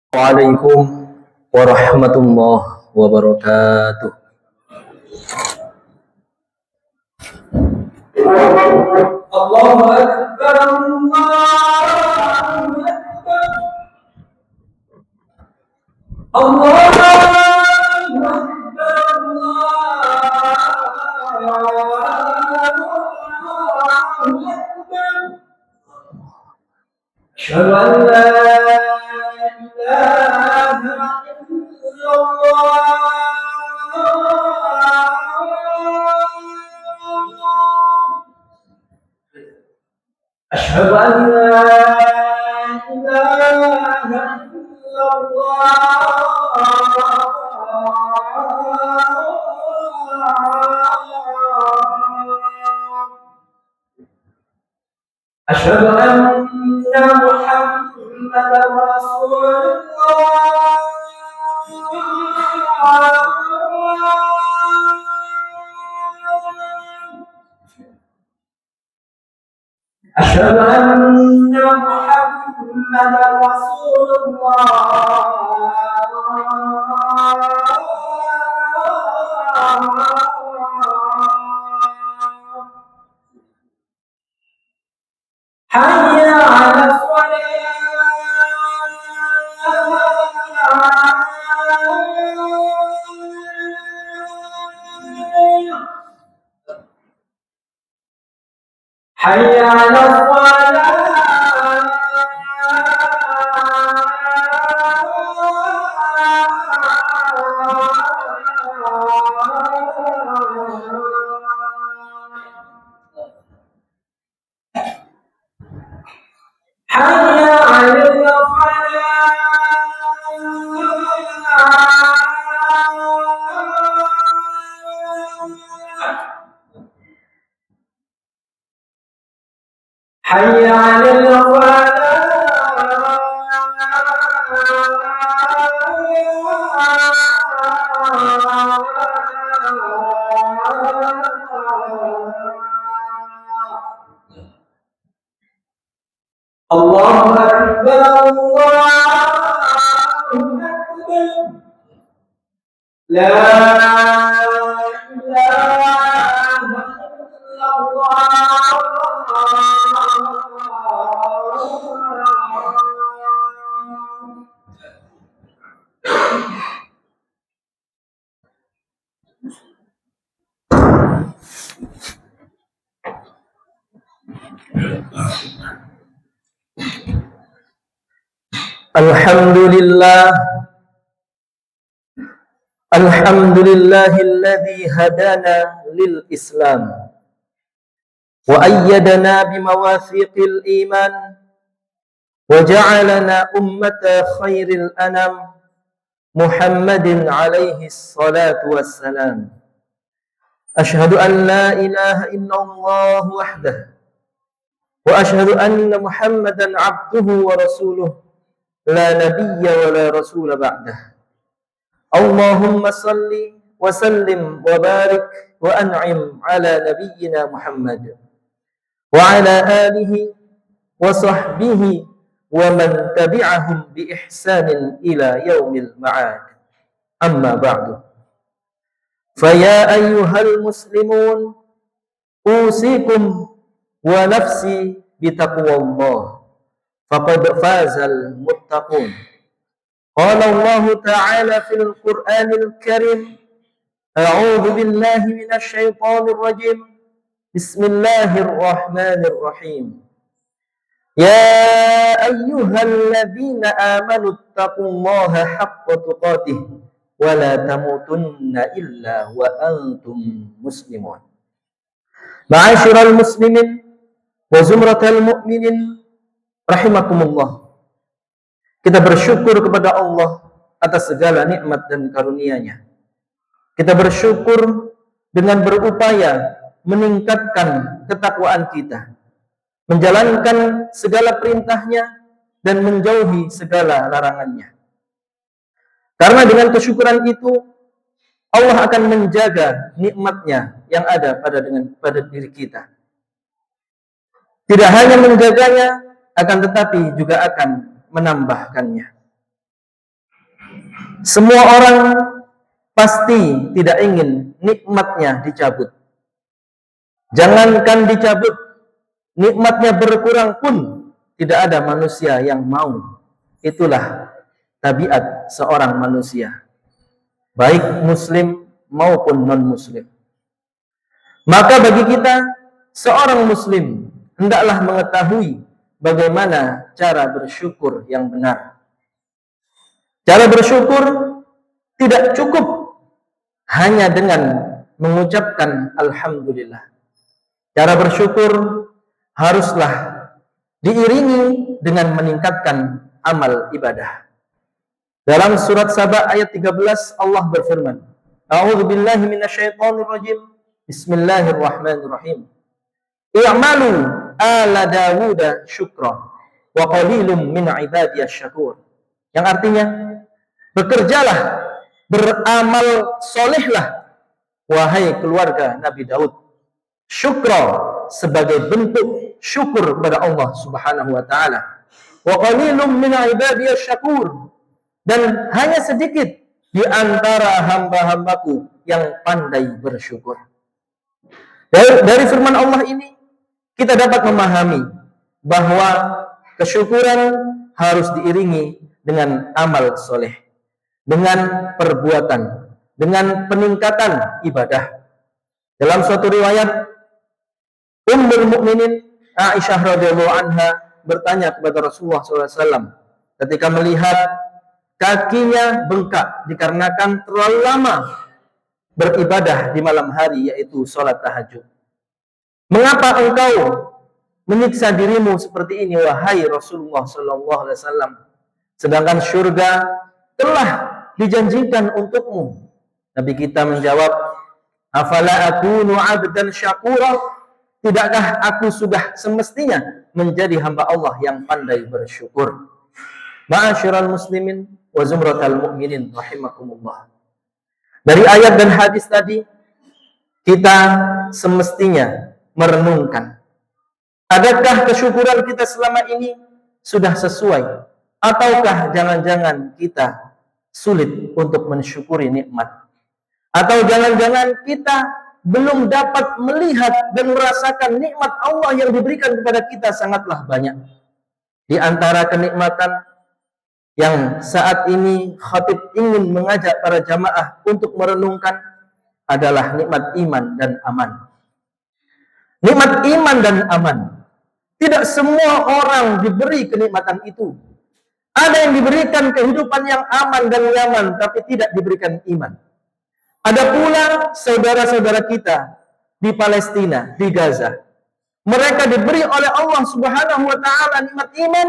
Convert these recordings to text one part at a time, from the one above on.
Waalaikumsalam warahmatullahi wabarakatuh. Allahu Akbar, Allahu Akbar, Allahu Akbar. Asyhadu an la ilaha illallah. Asyhadu an la ilaha illallah. Asyhadu anna Muhammadar Rasulullah. Asyhadu anna Muhammadar Rasulullah. Hayya 'alas shalah. Hayya 'alas Hayya 'alal falah. Hayya 'alal falah. Allahu Akbar, Allahu Akbar. La ilaha Alhamdulillah, alhamdulillahilladzi hadana lil Islam wa ayyadana bimawathiqil iman wa ja'alana ummata khairil anam Muhammadin alaihi salatu wassalam. Ashhadu an la ilaha illallah wahdah wa ashhadu anna Muhammadan abduhu wa rasuluh la nabiyya wa la rasula ba'dah. Allahumma salli wa sallim wa barik wa an'im ala nabiyyina Muhammad wa ala alihi wa sahbihi wa man tabi'ahum bi ihsanin ila yaumil ma'ad. Amma ba'du. Faya ayyuhal muslimun usikum wa nafsi bitaqwallah faqad fazal muttaqun. Qala Allah Ta'ala fil Qur'anil Karim, a'udzu billahi minasy syaithanir rajim. Bismillahirrahmanirrahim. Ya ayyuhalladzina amanu taqullaha haqqa tuqatih wa la tamutunna illa wa antum muslimun. Ma'asyiral muslimin wa zumratal mu'minin rahimakumullah. Kita bersyukur kepada Allah atas segala nikmat dan karunia-Nya. Kita bersyukur dengan berupaya meningkatkan ketakwaan kita, menjalankan segala perintah-Nya dan menjauhi segala larangan-Nya. Karena dengan kesyukuran itu Allah akan menjaga nikmat-Nya yang ada pada diri kita. Tidak hanya menjaganya, akan tetapi juga akan menambahkannya. Semua orang pasti tidak ingin nikmatnya dicabut. Jangankan dicabut, nikmatnya berkurang pun tidak ada manusia yang mau. Itulah tabiat seorang manusia, baik muslim maupun non-muslim. Maka bagi kita, seorang muslim hendaklah mengetahui bagaimana cara bersyukur yang benar. Cara bersyukur tidak cukup hanya dengan mengucapkan alhamdulillah. Cara bersyukur haruslah diiringi dengan meningkatkan amal ibadah. Dalam surat Saba ayat 13 Allah berfirman, A'udzubillahi minasyaitonirrajim. Bismillahirrahmanirrahim. I'malu ala Dawuda syukra wa qalilum min ibadiyas syakur. Yang artinya, bekerjalah, beramal solehlah, wahai keluarga Nabi Daud. Syukra sebagai bentuk syukur kepada Allah Subhanahu wa taala. Wa qalilum min ibadiyas syakur. Dan hanya sedikit di antara hamba-hambaku yang pandai bersyukur. Dari firman Allah ini kita dapat memahami bahwa kesyukuran harus diiringi dengan amal soleh, dengan perbuatan, dengan peningkatan ibadah. Dalam suatu riwayat, Ummul Mukminin Aisyah radhiyallahu anha bertanya kepada Rasulullah SAW ketika melihat kakinya bengkak dikarenakan terlalu lama beribadah di malam hari, yaitu sholat tahajud. Mengapa engkau menyiksa dirimu seperti ini, wahai Rasulullah SAW? Sedangkan surga telah dijanjikan untukmu. Nabi kita menjawab, afala akunu abdan syakura? Tidakkah aku sudah semestinya menjadi hamba Allah yang pandai bersyukur? Ma'asyiral muslimin wa zumratal mu'minin rahimakumullah. Dari ayat dan hadis tadi, kita semestinya merenungkan, adakah kesyukuran kita selama ini sudah sesuai, ataukah jangan-jangan kita sulit untuk mensyukuri nikmat, atau jangan-jangan kita belum dapat melihat dan merasakan nikmat Allah yang diberikan kepada kita sangatlah banyak. Di antara kenikmatan yang saat ini khatib ingin mengajak para jamaah untuk merenungkan adalah nikmat iman dan aman. Nikmat iman dan aman. Tidak semua orang diberi kenikmatan itu. Ada yang diberikan kehidupan yang aman dan nyaman, tapi tidak diberikan iman. Ada pula saudara-saudara kita di Palestina, di Gaza. Mereka diberi oleh Allah Subhanahu wa taala nikmat iman,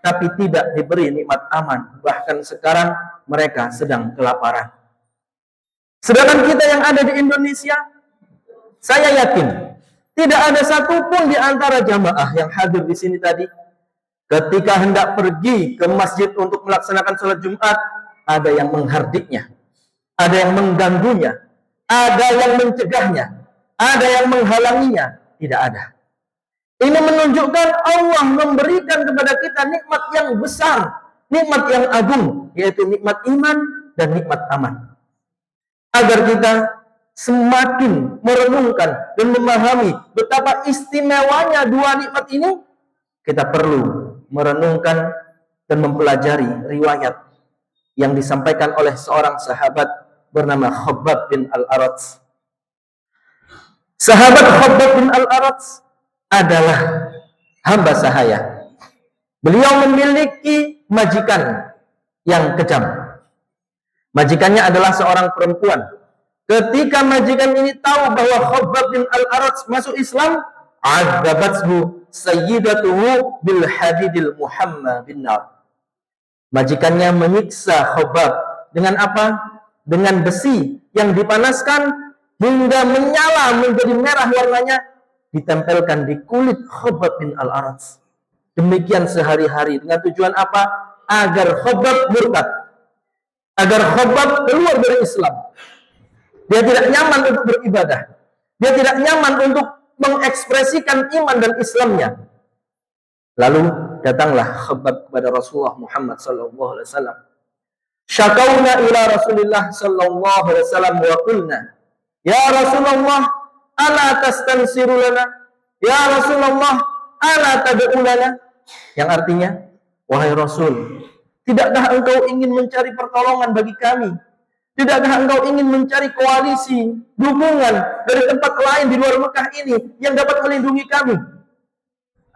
tapi tidak diberi nikmat aman. Bahkan sekarang mereka sedang kelaparan. Sedangkan kita yang ada di Indonesia, saya yakin tidak ada satupun di antara jamaah yang hadir di sini tadi, ketika hendak pergi ke masjid untuk melaksanakan sholat Jumat, ada yang menghardiknya, ada yang mengganggunya, ada yang mencegahnya, ada yang menghalanginya. Tidak ada. Ini menunjukkan Allah memberikan kepada kita nikmat yang besar, nikmat yang agung, yaitu nikmat iman dan nikmat aman. Agar kita semakin merenungkan dan memahami betapa istimewanya dua nikmat ini, kita perlu merenungkan dan mempelajari riwayat yang disampaikan oleh seorang sahabat bernama Khabbab bin Al-Arats. Sahabat Khabbab bin Al-Arats adalah hamba sahaya. Beliau memiliki majikan yang kejam. Majikannya adalah seorang perempuan. Ketika majikan ini tahu bahwa Khabbab bin Al-Arats masuk Islam, adabathu sayyidatuhu bil hadidil muhammad bin nar. Majikannya menyiksa Khabbab dengan apa? Dengan besi yang dipanaskan hingga menyala menjadi merah warnanya, ditempelkan di kulit Khabbab bin Al-Arats. Demikian sehari-hari, dengan tujuan apa? Agar Khabbab murtad, agar Khabbab keluar dari Islam. Dia tidak nyaman untuk beribadah, dia tidak nyaman untuk mengekspresikan iman dan Islamnya. Lalu datanglah Khabbab kepada Rasulullah Muhammad SAW. Syakawna ila Rasulillah sallallahu alaihi wasallam wa qulna, ya Rasulullah, ala tastansiru lana? Ya Rasulullah, ala tad'u lana? Yang artinya, wahai Rasul, tidakkah engkau ingin mencari pertolongan bagi kami? Tidakkah engkau ingin mencari koalisi, dukungan dari tempat lain di luar Mekah ini yang dapat melindungi kami?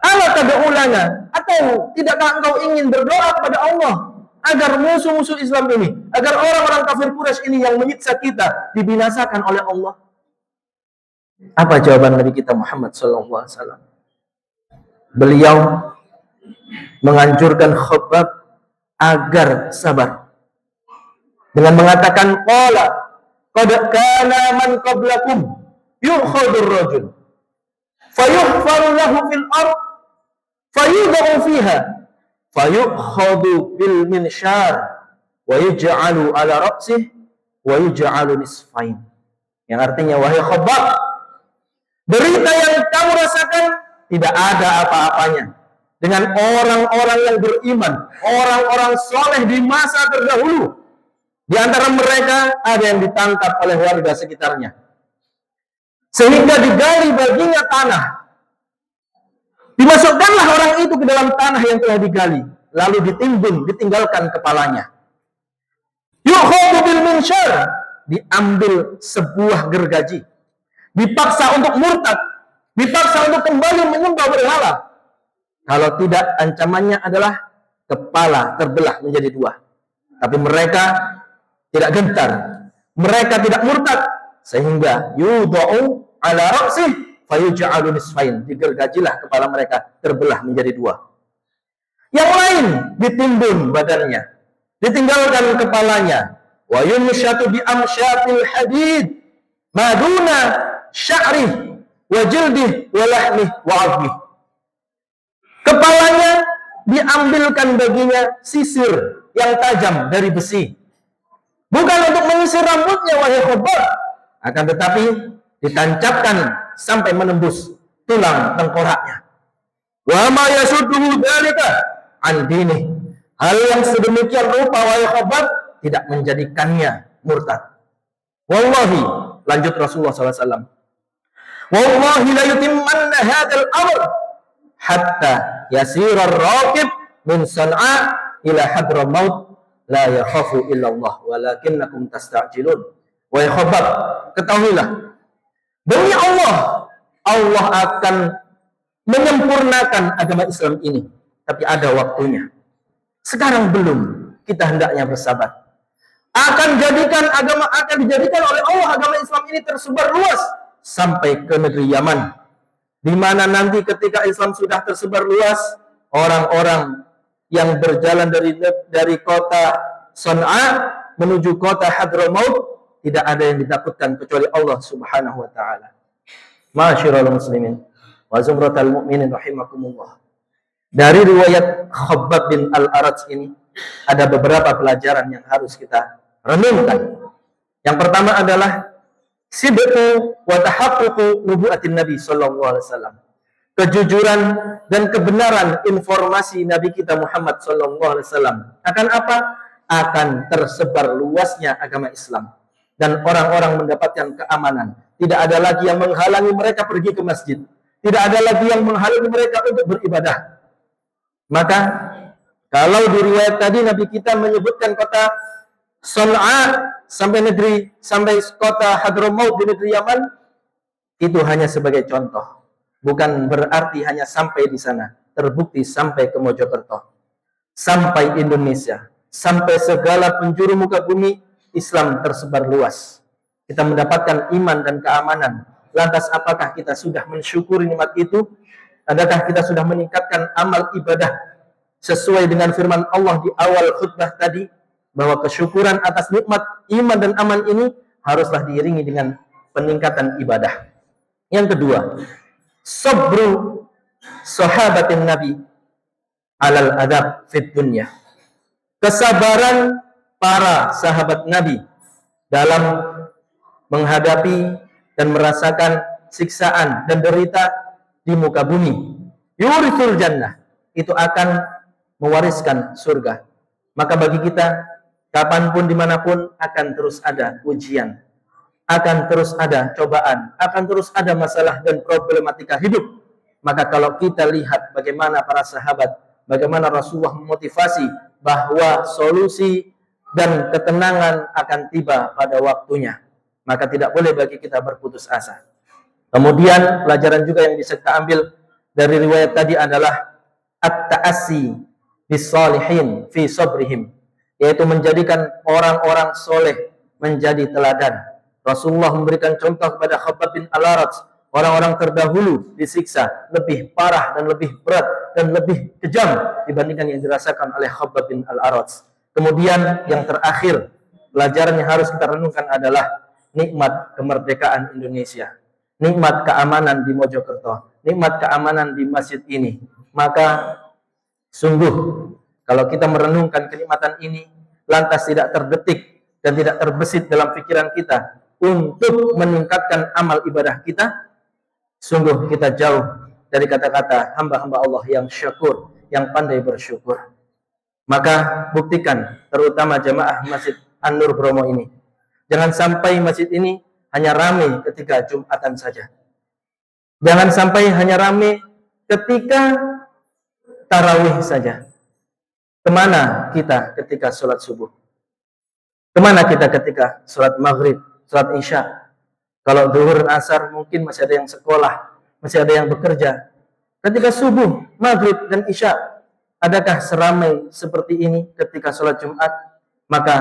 Ala tad'u lana? Atau tidakkah engkau ingin berdoa kepada Allah agar musuh-musuh Islam ini, agar orang-orang kafir Quraisy ini yang menyiksa kita dibinasakan oleh Allah? Apa jawaban Nabi kita Muhammad SAW? Beliau menganjurkan Khabbab agar sabar dengan mengatakan, qala qad kana man qablakum yu'khadur rajul fayuhfaru lahu fil ard fayudau fiha fayukhadu bil minshar wa yuj'alu ala ra'sih wa yuj'alu nisfain. Yang artinya, wahai Khabbab, berita yang kamu rasakan tidak ada apa-apanya dengan orang-orang yang beriman, orang-orang soleh di masa terdahulu. Di antara mereka ada yang ditangkap oleh warga sekitarnya, sehingga digali baginya tanah. Dimasukkanlah orang itu ke dalam tanah yang telah digali, lalu ditimbun, ditinggalkan kepalanya. Yukhadu bil minsyar, diambil sebuah gergaji, dipaksa untuk murtad, dipaksa untuk kembali menyembah berhala. Kalau tidak, ancamannya adalah kepala terbelah menjadi dua. Tapi mereka tidak gentar, mereka tidak murtad, sehingga yudau ala ra'sih fayuj'alu nisfain, digergajilah kepala mereka, terbelah menjadi dua. Yang lain ditimbun badannya, ditinggalkan kepalanya. Wa yumsyatu bi amsyatil hadid maduna sya'ri wa jildih wa lahmih wa 'azmih. Kepalanya diambilkan baginya sisir yang tajam dari besi. Bukan untuk menyisir rambutnya, wahai Khabbab, akan tetapi ditancapkan sampai menembus tulang tengkoraknya. Wa ma yasudduhu dzalika an dinih. Hal yang sedemikian rupa, wahai Khabbab, tidak menjadikannya murtad. Wallahi, lanjut Rasulullah SAW, wallahi la yutimmanna hadzal amr hatta yasira ar-raqib min San'a ila Hadramaut la yakhafu illa Allah walakinnakum tasta'jilun. Wahai Khabbab, ketahuilah, demi Allah, Allah akan menyempurnakan agama Islam ini, tapi ada waktunya. Sekarang belum, kita hendaknya bersabar. Akan dijadikan oleh Allah agama Islam ini tersebar luas sampai ke negeri Yaman, di mana nanti ketika Islam sudah tersebar luas, orang-orang yang berjalan dari kota San'a menuju kota Hadramaut tidak ada yang ditakutkan kecuali Allah Subhanahu wa taala. Ma'asyiral muslimin wa zumratal mu'minin rahimakumullah. Dari riwayat Khabbab bin Al-Arat ini ada beberapa pelajaran yang harus kita renungkan. Yang pertama adalah sidqu wa tahaqququ nubu'atin Nabi sallallahu alaihi wasallam. Kejujuran dan kebenaran informasi Nabi kita Muhammad sallallahu alaihi wasallam. Akan apa? Akan tersebar luasnya agama Islam dan orang-orang mendapatkan keamanan. Tidak ada lagi yang menghalangi mereka pergi ke masjid. Tidak ada lagi yang menghalangi mereka untuk beribadah. Maka kalau di riwayat tadi Nabi kita menyebutkan kota San'a sampai kota Hadramaut di negeri Yaman, itu hanya sebagai contoh. Bukan berarti hanya sampai di sana. Terbukti sampai ke Mojokerto, sampai Indonesia, sampai segala penjuru muka bumi, Islam tersebar luas. Kita mendapatkan iman dan keamanan. Lantas apakah kita sudah mensyukuri nikmat itu? Adakah kita sudah meningkatkan amal ibadah sesuai dengan firman Allah di awal khutbah tadi, bahwa kesyukuran atas nikmat iman dan aman ini haruslah diiringi dengan peningkatan ibadah. Yang kedua, sabru sahabatin Nabi alal adab fid dunya. Kesabaran para sahabat Nabi dalam menghadapi dan merasakan siksaan dan derita di muka bumi. Yurisul jannah, itu akan mewariskan surga. Maka bagi kita Kapanpun, dimanapun, akan terus ada ujian, akan terus ada cobaan, akan terus ada masalah dan problematika hidup. Maka kalau kita lihat bagaimana para sahabat, bagaimana Rasulullah memotivasi bahwa solusi dan ketenangan akan tiba pada waktunya, maka tidak boleh bagi kita berputus asa. Kemudian pelajaran juga yang bisa kita ambil dari riwayat tadi adalah at-ta'assi bis-shalihin fi sabrihim, yaitu menjadikan orang-orang soleh menjadi teladan. Rasulullah memberikan contoh kepada Khabbab bin Al-Arat, orang-orang terdahulu disiksa lebih parah dan lebih berat dan lebih kejam dibandingkan yang dirasakan oleh Khabbab bin Al-Arat. Kemudian yang terakhir, pelajaran yang harus kita renungkan adalah nikmat kemerdekaan Indonesia, nikmat keamanan di Mojokerto, nikmat keamanan di masjid ini. Maka sungguh kalau kita merenungkan kenikmatan ini, lantas tidak terdetik dan tidak terbesit dalam pikiran kita untuk meningkatkan amal ibadah kita, sungguh kita jauh dari kata-kata hamba-hamba Allah yang syakur, yang pandai bersyukur. Maka buktikan, terutama jamaah Masjid An-Nur Bromo ini, jangan sampai masjid ini hanya ramai ketika Jumatan saja. Jangan sampai hanya ramai ketika tarawih saja. Kemana kita ketika sholat subuh? Kemana kita ketika sholat maghrib, sholat isya? Kalau zuhur dan asar mungkin masih ada yang sekolah, masih ada yang bekerja. Ketika subuh, maghrib, dan isya, adakah seramai seperti ini ketika sholat Jumat? Maka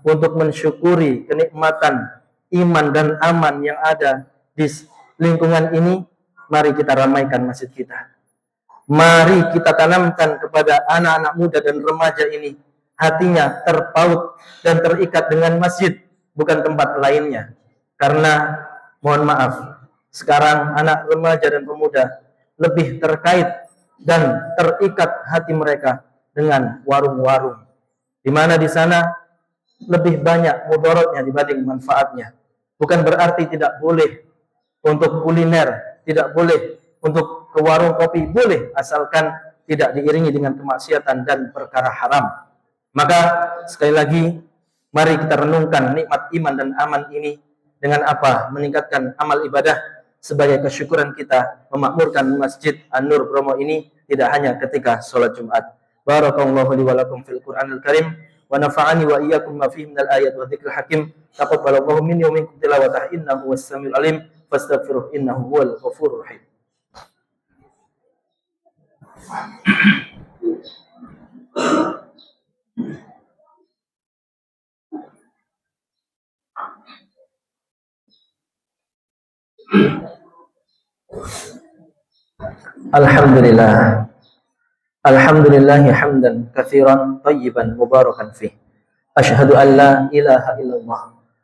untuk mensyukuri kenikmatan iman dan aman yang ada di lingkungan ini, mari kita ramaikan masjid kita. Mari kita tanamkan kepada anak-anak muda dan remaja ini hatinya terpaut dan terikat dengan masjid, bukan tempat lainnya. Karena mohon maaf, sekarang anak remaja dan pemuda lebih terkait dan terikat hati mereka dengan warung-warung, di mana di sana lebih banyak mudaratnya dibanding manfaatnya. Bukan berarti tidak boleh untuk kuliner, tidak boleh untuk ke warung kopi, boleh, asalkan tidak diiringi dengan kemaksiatan dan perkara haram. Maka sekali lagi, mari kita renungkan nikmat iman dan aman ini dengan apa? Meningkatkan amal ibadah sebagai kesyukuran kita memakmurkan Masjid An-Nur Bromo ini tidak hanya ketika sholat Jumat. Barakallahu li wa lakum fil Qur'anil Karim wa nafa'ani wa iyyakum ma fihi minal ayat wa dzikril hakim. Taqabbalallahu minni wa minkum tilawatahu innahu was-sami'ul alim. Fastaghfiruh innahu huwal ghafurur rahim. Alhamdulillah. Alhamdulillahi hamdan katsiran tayyiban mubarakan fih. Asyhadu an la ilaha illallah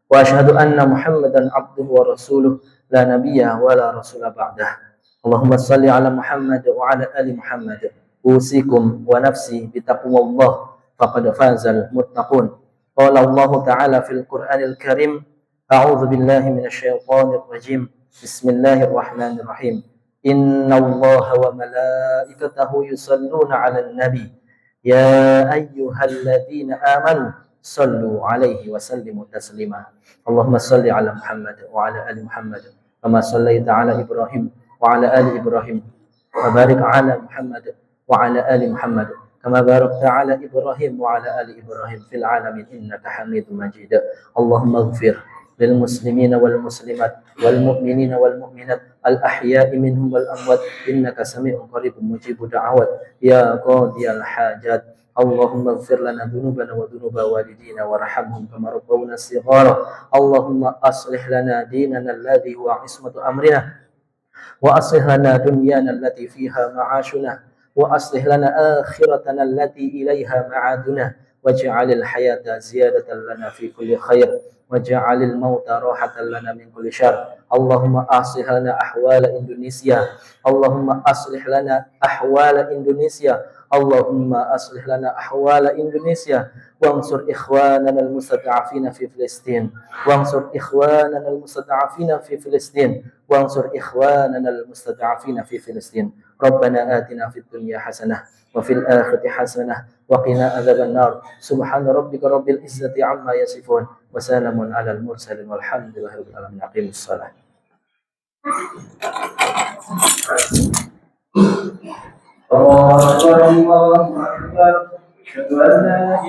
wa asyhadu anna Muhammadan abduhu wa rasuluh la nabiyya wa la rasula ba'dah. Allahumma salli ala Muhammad wa ala ali Muhammad. Usikum wa nafsi bitaqwallah faqad fazal muttaqun. Qala Allah Ta'ala fil Qur'anil Karim, a'udzu billahi minasyaitonir rajim. Bismillahirrahmanirrahim. Inna Allah wa malaikatahu yusalluna 'alan nabi. Ya ayyuhalladzina amanu sallu 'alaihi wa sallimu taslima. Allahumma salli ala Muhammad wa ala ali Muhammad kama sallaita ala Ibrahim wa ala ali Ibrahim wa barik ala Muhammad wa ala ali Muhammad kama barakta ala Ibrahim wa ala ali Ibrahim fil alamin innaka Hamidum Majid. Allahumma ighfir lil muslimina wal muslimat wal mu'minina wal mu'minat al ahya'i minhum wal amwat innaka sami'un qaribun mujibud da'awat ya qadiyal hajat. Allahumma ighfir lana dhunubana wa dhunuba walidina warhamhum kama rabbawna shighara. Allahumma aslih lana dinana alladhi huwa ismatu amrina wa aslih lana dunyana allati fiha ma'ashuna wa aslih lana akhiratana allati ilaiha ma'aduna waj'alil hayata ziyadatan lana fi kulli khair waj'alil mauta rahatan lana min kulli syarr. Allahumma aslih lana ahwala Indonesia. Allahumma aslih lana ahwala Indonesia. Allahumma aslih lana ahwala Indonesia wansur ikhwanana al-mustad'afina fi Filistin wansur ikhwanana al-mustad'afina fi Filistin wansur ikhwanana al-mustad'afina fi Filistin. Rabbana atina fid dunya hasanah wa fil akhirati hasanah wa qina adzabannar. Subhana rabbika rabbil izzati amma yasifun wa salamun alal mursalin walhamdulillahi rabbil alamin. Aqimus shalah. Allahu akbar, Allahu akbar. Asyhadu an la